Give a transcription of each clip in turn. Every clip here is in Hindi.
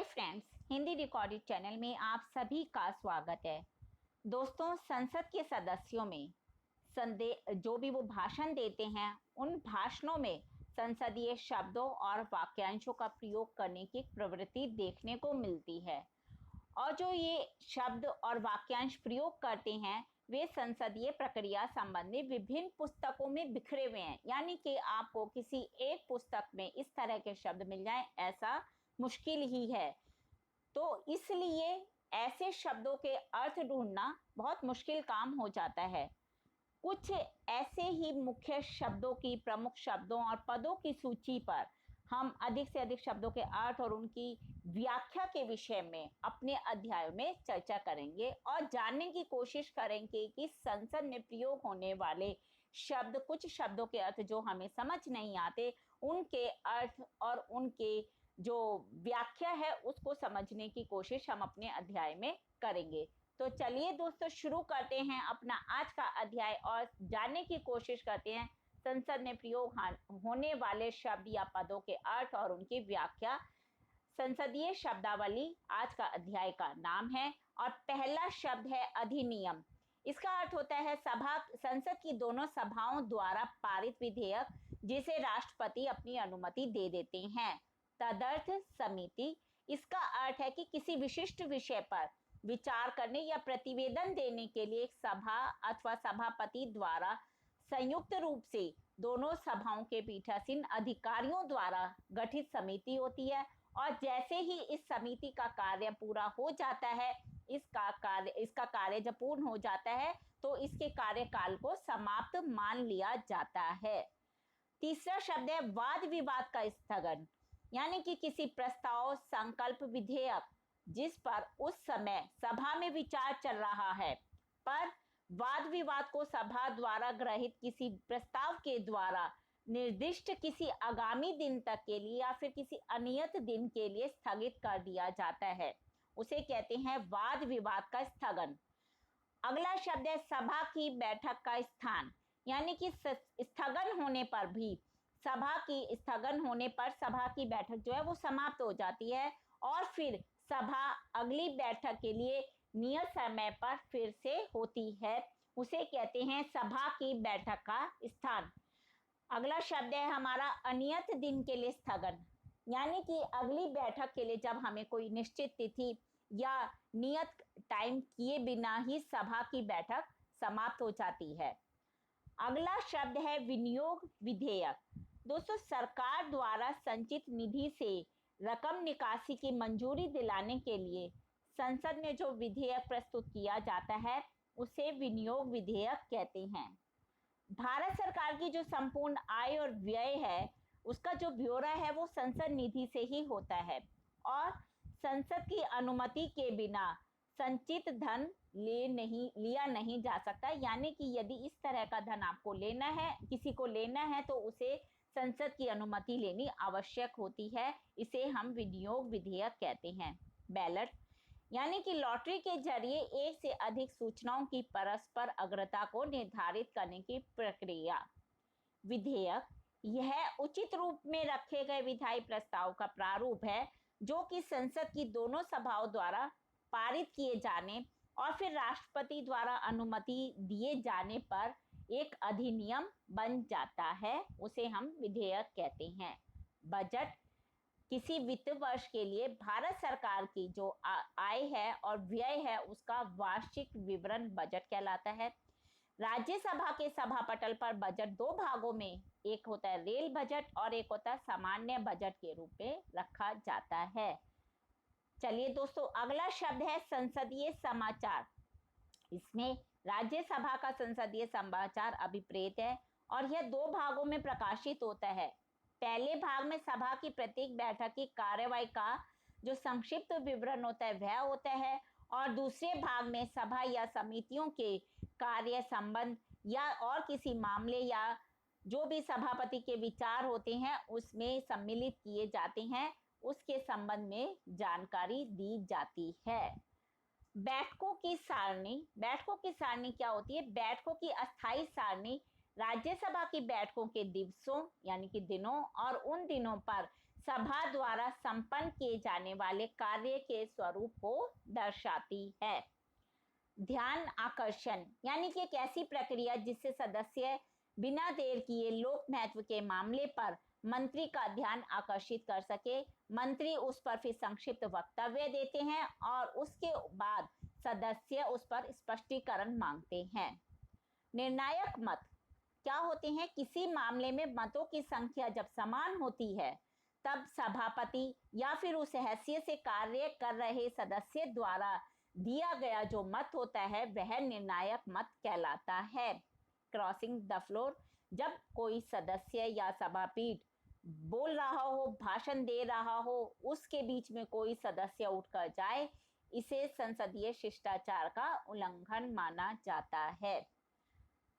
Hi friends, Hindi recorded channel में आप सभी का स्वागत है। दोस्तों, संसद के सदस्यों में जो भी वो भाषण देते हैं, उन भाषणों में संसदीय शब्दों और वाक्यांशों का प्रयोग करने की प्रवृत्ति देखने को मिलती है। और जो ये शब्द और वाक्यांश प्रयोग करते हैं वे संसदीय प्रक्रिया संबंधी विभिन्न पुस्तकों में बिखरे हुए हैं। यानी कि आपको किसी एक पुस्तक में इस तरह के शब्द मिल जाएं ऐसा मुश्किल ही है। तो इसलिए ऐसे शब्दों के अर्थ ढूंढना बहुत मुश्किल काम हो जाता है। कुछ ऐसे ही मुख्य शब्दों की, प्रमुख शब्दों और पदों की सूची पर हम अधिक से अधिक शब्दों के अर्थ और उनकी व्याख्या के विषय में अपने अध्याय में चर्चा करेंगे और जानने की कोशिश करेंगे कि संसद में प्रयोग होने वाले शब्द, कुछ शब्दों के अर्थ जो हमें समझ नहीं आते, उनके अर्थ और उनके जो व्याख्या है उसको समझने की कोशिश हम अपने अध्याय में करेंगे। तो चलिए दोस्तों, शुरू करते हैं अपना आज का अध्याय और जानने की कोशिश करते हैं संसद में प्रयोग होने वाले शब्द या पदों के अर्थ और उनकी व्याख्या। संसदीय शब्दावली आज का अध्याय का नाम है और पहला शब्द है अधिनियम। इसका अर्थ होता है संसद की दोनों सभाओं द्वारा पारित विधेयक जिसे राष्ट्रपति अपनी अनुमति दे देते हैं। तदर्थ समिति, इसका अर्थ है कि किसी विशिष्ट विषय पर विचार करने या प्रतिवेदन देने के लिए एक सभा अथवा सभापति द्वारा संयुक्त रूप से दोनों सभाओं के पीठासीन अधिकारियों द्वारा गठित समिति होती है। और जैसे ही इस समिति का कार्य पूरा हो जाता है, इसका कार्य जब पूर्ण हो जाता है तो इसके कार्यकाल को समाप्त मान लिया जाता है। तीसरा शब्द है वाद विवाद का स्थगन। यानी कि किसी प्रस्ताव, संकल्प, विधेयक जिस पर उस समय सभा में विचार चल रहा है, पर वाद विवाद को सभा द्वारा गृहीत किसी प्रस्ताव के द्वारा निर्दिष्ट किसी आगामी दिन तक के लिए या फिर किसी अनियत दिन के लिए स्थगित कर दिया जाता है, उसे कहते हैं वाद विवाद का स्थगन। अगला शब्द है सभा की बैठक का स्थान। यानी कि स्थगन होने पर भी सभा की बैठक जो है वो समाप्त हो जाती है और फिर सभा अगली बैठक के लिए नियत समय पर फिर से होती है, उसे कहते हैं सभा की बैठक का स्थान। अगला शब्द है हमारा अनियत दिन के लिए स्थगन। यानी कि अगली बैठक के लिए जब हमें कोई निश्चित तिथि या नियत टाइम किए बिना ही सभा की बैठक समाप्त हो जाती है। अगला शब्द है विनियोग विधेयक। दोस्तों, सरकार द्वारा संचित निधि से रकम निकासी की मंजूरी दिलाने के लिए संसद में जो विधेयक प्रस्तुत किया जाता है उसे विनियोग विधेयक कहते हैं। भारत सरकार की जो संपूर्ण आय और व्यय है उसका जो ब्यौरा है वो संसद निधि से ही होता है और संसद की अनुमति के बिना संचित धन लिया नहीं जा सकता। यानी कि यदि इस तरह का धन आपको लेना है, किसी को लेना है, तो उसे संसद की अनुमति लेनी आवश्यक होती है। इसे हम विनियोग विधेयक कहते हैं। बैलेट, यानी कि लॉटरी के जरिए एक से अधिक सूचनाओं की परस्पर अग्रता को निर्धारित करने की प्रक्रिया। विधेयक, यह उचित रूप में रखे गए विधायी प्रस्ताव का प्रारूप है जो कि संसद की दोनों सभाओं द्वारा पारित किए जाने और फिर राष्ट्रपति द्वारा अनुमति दिए जाने पर एक अधिनियम बन जाता है, उसे हम विधेयक कहते हैं। बजट, किसी वित्त वर्ष के लिए भारत सरकार की जो आय है और व्यय है उसका वार्षिक विवरण बजट कहलाता है। राज्यसभा के सभापटल पर बजट दो भागों में, एक होता है रेल बजट और एक होता है सामान्य बजट के रूप में रखा जाता है। चलिए दोस्तों, अगला शब्द है संसदीय समाचार। इसमें राज्यसभा का संसदीय समाचार अभिप्रेत है और यह दो भागों में प्रकाशित होता है। पहले भाग में सभा की प्रत्येक बैठक की कार्यवाही का जो संक्षिप्त विवरण होता है वह होता है और दूसरे भाग में सभा या समितियों के कार्य संबंध या और किसी मामले या जो भी सभापति के विचार होते हैं उसमें सम्मिलित किए जाते हैं, उसके संबंध में जानकारी दी जाती है। बैठकों की सारणी क्या होती है? बैठकों की अस्थायी सारणी राज्यसभा की बैठकों के दिवसों यानी कि दिनों और उन दिनों पर सभा द्वारा संपन्न किए जाने वाले कार्य के स्वरूप को दर्शाती है। ध्यान आकर्षण यानी कि एक ऐसी प्रक्रिया जिससे सदस्य बिना देर किए लोक महत्व के मामले पर मंत्री का ध्यान आकर्षित कर सके। मंत्री उस पर फिर संक्षिप्त वक्तव्य देते हैं और उसके बाद सदस्य उस पर स्पष्टीकरण मांगते हैं। निर्णायक मत क्या होते हैं? किसी मामले में मतों की संख्या जब समान होती है तब सभापति या फिर उस हैसियत से कार्य कर रहे सदस्य द्वारा दिया गया जो मत होता है वह निर्णायक मत कहलाता है। क्रॉसिंग द फ्लोर, जब कोई सदस्य या सभापीठ बोल रहा हो, भाषण दे रहा हो, उसके बीच में कोई सदस्य उठकर जाए, इसे संसदीय शिष्टाचार का उल्लंघन माना जाता है।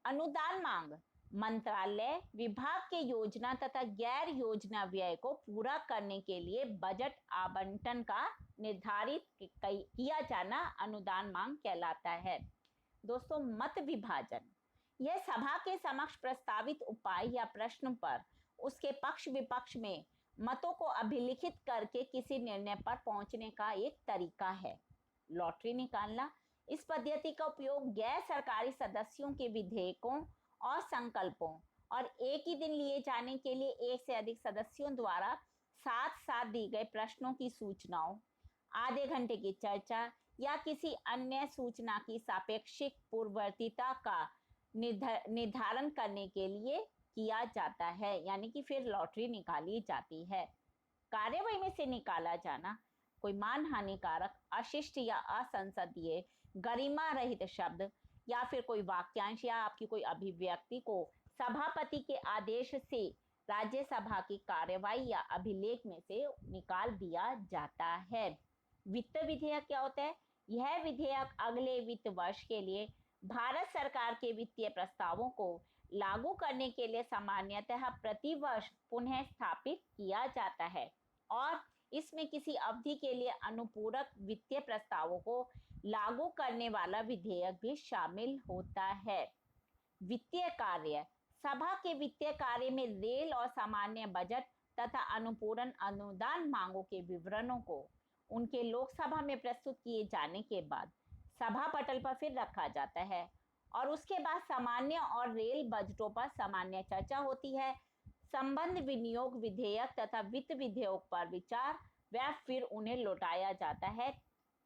अनुदान मांग मंत्रालय विभाग के योजना तथा गैर योजना व्यय को पूरा करने के लिए बजट आवंटन का निर्धारित किया जाना अनुदान मांग कहलाता है। दोस्तों, मत विभाजन यह सभा के समक्ष प्रस्तावित उपाय या प्रश्न पर उसके पक्ष विपक्ष में मतों को अभिलिखित करके किसी निर्णय पर पहुंचने का एक तरीका है। लॉटरी निकालना, इस पद्धति का उपयोग गैर सरकारी सदस्यों के विधेयकों और संकल्पों और एक ही दिन लिए जाने के लिए एक से अधिक सदस्यों द्वारा साथ साथ दी गए प्रश्नों की सूचनाओं, आधे घंटे की चर्चा या किसी अन्य सूचना की सापेक्षिक पूर्ववर्तीता का निर्धारण करने के लिए किया जाता है, यानी कि फिर लॉटरी निकाली जाती है। कार्यवाही में से निकाला जाना कोई मानहानिकारक, अशिष्ट या असंसदीय, गरिमा रहित शब्द या फिर कोई वाक्यांश या आपकी कोई अभिव्यक्ति को सभापति के आदेश से राज्यसभा की कार्यवाही या अभिलेख में से निकाल दिया जाता है। वित्त विधेयक क्या होता है? यह विधेयक अगले वित्त वर्ष के लिए भारत सरकार के वित्तीय प्रस्तावों को लागू करने के लिए सामान्यतः प्रति वर्ष पुनः स्थापित किया जाता है और इसमें किसी अवधि के लिए अनुपूरक वित्तीय प्रस्तावों को लागू करने वाला विधेयक भी शामिल होता है। वित्तीय कार्य, सभा के वित्तीय कार्य में रेल और सामान्य बजट तथा अनुपूरक अनुदान मांगों के विवरणों को उनके लोकसभा में प्रस्तुत किए जाने के बाद सभा पटल पर फिर रखा जाता है और उसके बाद सामान्य और रेल बजटों पर सामान्य चर्चा होती है। संबंध विनियोग विधेयक तथा वित्त विधेयक पर विचार व फिर उन्हें लौटाया जाता है।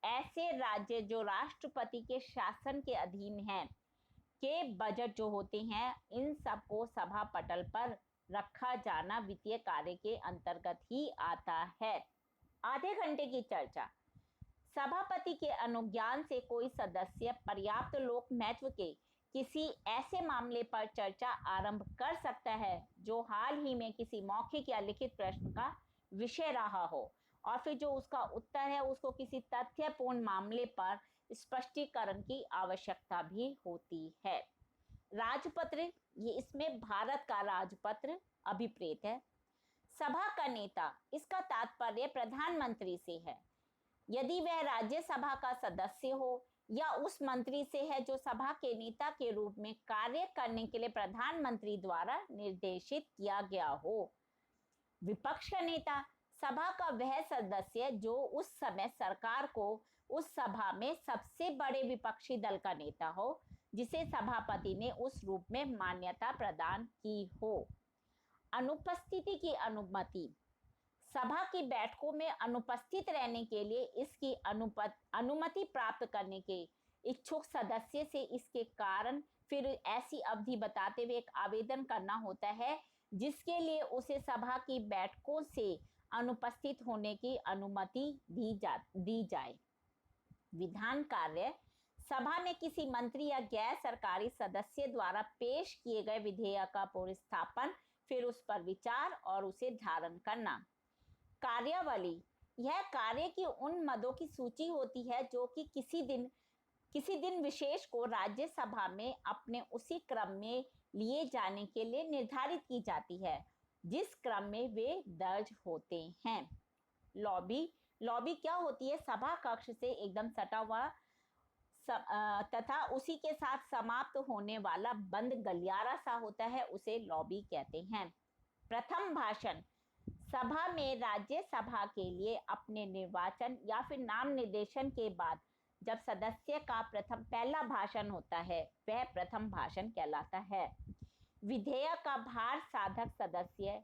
ऐसे राज्य जो राष्ट्रपति के शासन के अधीन हैं के बजट जो होते हैं, इन सबको सभा पटल पर रखा जाना वित्तीय कार्य के अंतर्गत ही आता है। आधे घंटे की चर्चा, सभापति के अनुज्ञान से कोई सदस्य पर्याप्त लोक महत्व के किसी ऐसे मामले पर चर्चा आरंभ कर सकता है जो हाल ही में किसी मौखिक या लिखित प्रश्न का विषय रहा हो और फिर जो उसका उत्तर है उसको किसी तथ्यपूर्ण मामले पर स्पष्टीकरण की आवश्यकता भी होती है। राजपत्र, ये इसमें भारत का राजपत्र अभिप्रेत है। सभा का नेता, इसका तात्पर्य प्रधानमंत्री से है यदि वह राज्यसभा का सदस्य हो या उस मंत्री से है जो सभा के नेता के रूप में कार्य करने के लिए प्रधानमंत्री द्वारा निर्देशित किया गया हो। विपक्ष का नेता, सभा का वह सदस्य जो उस समय सरकार को उस सभा में सबसे बड़े विपक्षी दल का नेता हो जिसे सभापति ने उस रूप में मान्यता प्रदान की हो। अनुपस्थिति की अनुमति, सभा की बैठकों में अनुपस्थित रहने के लिए इसकी अनुमति प्राप्त करने के इच्छुक सदस्य से इसके कारण फिर ऐसी अवधि बताते हुए एक आवेदन करना होता है जिसके लिए उसे सभा की बैठकों से अनुपस्थित होने की अनुमति दी जाए। विधान कार्य, सभा में किसी मंत्री या गैर सरकारी सदस्य द्वारा पेश किए गए विधेयक का पुनर्स्थापन, फिर उस पर विचार और उसे धारण करना। कार्यावली, यह कार्य की उन मदों की सूची होती है जो कि किसी दिन विशेष को राज्यसभा में अपने उसी क्रम में लिए जाने के लिए निर्धारित की जाती है जिस क्रम में वे दर्ज होते हैं। लॉबी क्या होती है? सभा कक्ष से एकदम सटा हुआ तथा उसी के साथ समाप्त होने वाला बंद गलियारा सा होता है, उसे लॉबी कहते हैं। प्रथम भाषण, सभा में राज्यसभा के लिए अपने निर्वाचन या फिर नाम निर्देशन के बाद जब सदस्य का पहला भाषण होता है वह प्रथम भाषण कहलाता है। विधेयक का भार साधक सदस्य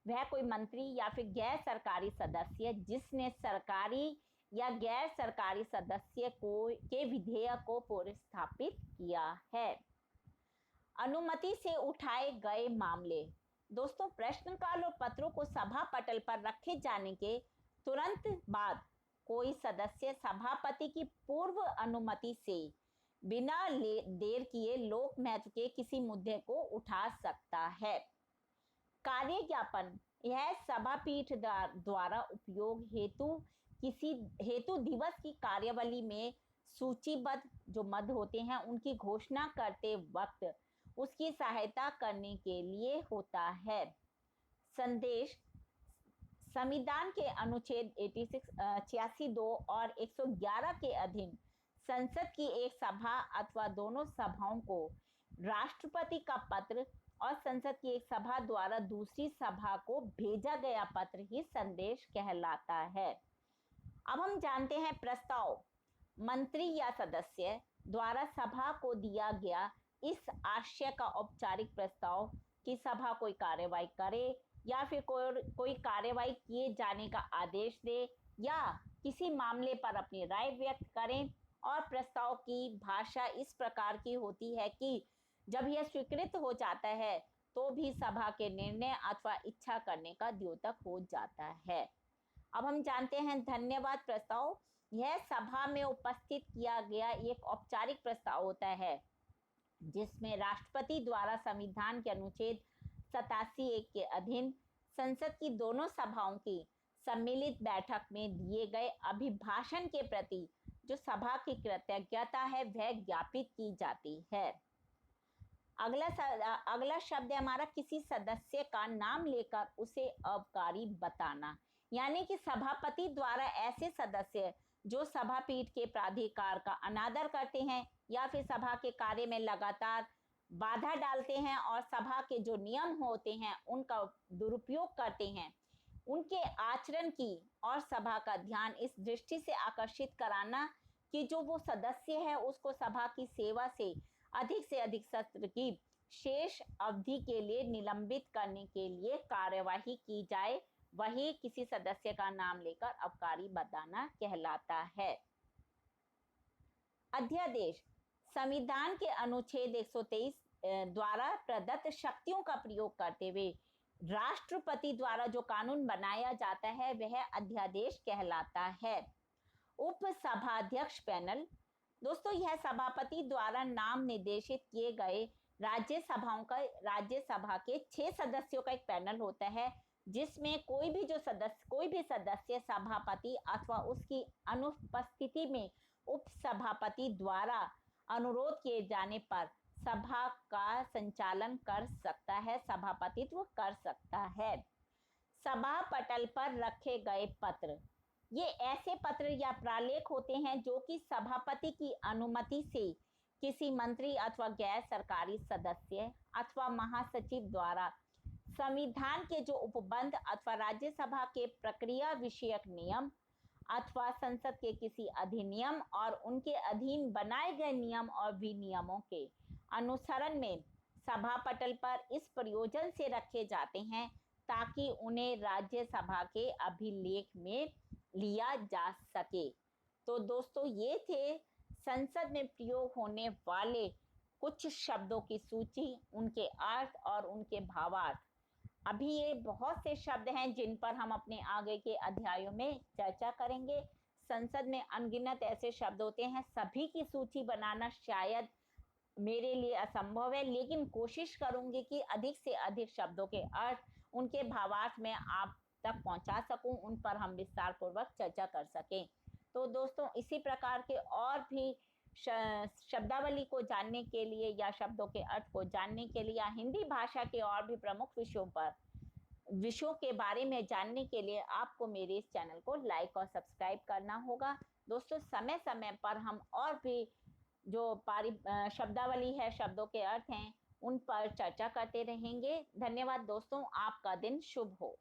वह कोई मंत्री या फिर गैर सरकारी सदस्य जिसने सरकारी या गैर सरकारी सदस्य के विधेयक को पुरस्कृत किया है। अनुमति से उठाए गए मामले। दोस्तों, प्रश्नकाल और पत्रों को सभा पटल पर रखे जाने के तुरंत बाद कोई सदस्य सभापति की पूर्व अनुमति से बिना देर किए लोक महत्व के किसी मुद्दे को उठा सकता है। कार्य ज्ञापन। यह सभापीठ द्वारा उपयोग हेतु दिवस की कार्यावली में सूचीबद्ध जो मद होते हैं उनकी घोषणा करते वक्त उसकी सहायता करने के लिए होता है। संदेश। संविधान के अनुच्छेद 86(2) और 111 के अधीन संसद की एक सभा अथवा दोनों सभाओं को राष्ट्रपति का पत्र और संसद की एक सभा द्वारा दूसरी सभा को भेजा गया पत्र ही संदेश कहलाता है। अब हम जानते हैं प्रस्ताव। मंत्री या सदस्य द्वारा सभा को दिया गया इस आशय का औपचारिक प्रस्ताव कि सभा कोई कार्यवाही करे या फिर कोई कार्यवाही किए जाने का आदेश दे या किसी मामले पर अपनी राय व्यक्त करें, और प्रस्ताव की भाषा इस प्रकार की होती है कि जब यह स्वीकृत हो जाता है तो भी सभा के निर्णय अथवा इच्छा करने का द्योतक हो जाता है। अब हम जानते हैं धन्यवाद प्रस्ताव। यह सभा में उपस्थित किया गया एक औपचारिक प्रस्ताव होता है जिसमें राष्ट्रपति द्वारा संविधान के अनुच्छेद 87(1) के अधीन संसद की दोनों सभाओं की सम्मिलित बैठक में दिए गए अभिभाषण के प्रति जो सभा की कृतज्ञता है वह ज्ञापित की जाती है। अगला शब्द है हमारा किसी सदस्य का नाम लेकर उसे अवकारी बताना। यानी कि सभापति द्वारा ऐसे सदस्य जो सभापीठ के प्राधिकार का अनादर करते हैं या फिर सभा के कार्य में लगातार बाधा डालते हैं और सभा के जो नियम होते हैं उनका दुरुपयोग करते हैं, उनके आचरण की और सभा का ध्यान इस दृष्टि से आकर्षित कराना कि जो वो सदस्य है उसको सभा की सेवा से अधिक सत्र की शेष अवधि के लिए निलंबित करने के लिए कार्यवाही की जाए, वही किसी सदस्य का नाम लेकर अवकारी बताना कहलाता है। अध्यादेश। संविधान के अनुच्छेद 123 द्वारा प्रदत्त शक्तियों का प्रयोग करते हुए राष्ट्रपति द्वारा जो कानून बनाया जाता है वह अध्यादेश कहलाता है। उप सभाध्यक्ष पैनल। दोस्तों, यह सभापति द्वारा नाम निर्देशित किए गए राज्यसभा के 6 सदस्यों का एक पैनल होता है जिसमें कोई भी सदस्य सभापति अथवा उसकी अनुपस्थिति में उप सभापति द्वारा अनुरोध किए जाने पर सभा का संचालन कर सकता है, सभापतित्व कर सकता है। सभा पटल पर रखे गए पत्र। ये ऐसे पत्र या प्रालेख होते हैं जो कि सभापति की अनुमति से किसी मंत्री अथवा गैर सरकारी सदस्य अथवा महासचिव द्वारा संविधान के जो उपबंध अथवा राज्यसभा के प्रक्रिया विषयक नियम अथवा संसद के किसी अधिनियम और उनके अधीन बनाए गए नियम और विनियमों के अनुसरण में सभा पटल पर इस प्रयोजन से रखे जाते हैं ताकि उन्हें राज्यसभा के अभिलेख में लिया जा सके। तो दोस्तों, ये थे संसद में प्रयोग होने वाले कुछ शब्दों की सूची, उनके अर्थ और उनके भावार्थ। अभी ये बहुत से शब्द हैं जिन पर हम अपने आगे के अध्यायों में चर्चा करेंगे। संसद में अनगिनत ऐसे शब्द होते हैं, सभी की सूची बनाना शायद मेरे लिए असंभव है, लेकिन कोशिश करूंगी कि अधिक से अधिक शब्दों के अर्थ, उनके भावार्थ में आप तक पहुंचा सकूं, उन पर हम विस्तार पूर्वक चर्चा कर सकें। तो दोस्तों, इसी प्रकार के और भी शब्दावली को जानने के लिए या शब्दों के अर्थ को जानने के लिए या हिंदी भाषा के और भी प्रमुख विषयों के बारे में जानने के लिए आपको मेरे इस चैनल को लाइक और सब्सक्राइब करना होगा। दोस्तों, समय समय पर हम और भी जो शब्दावली है, शब्दों के अर्थ हैं, उन पर चर्चा करते रहेंगे। धन्यवाद दोस्तों, आपका दिन शुभ हो।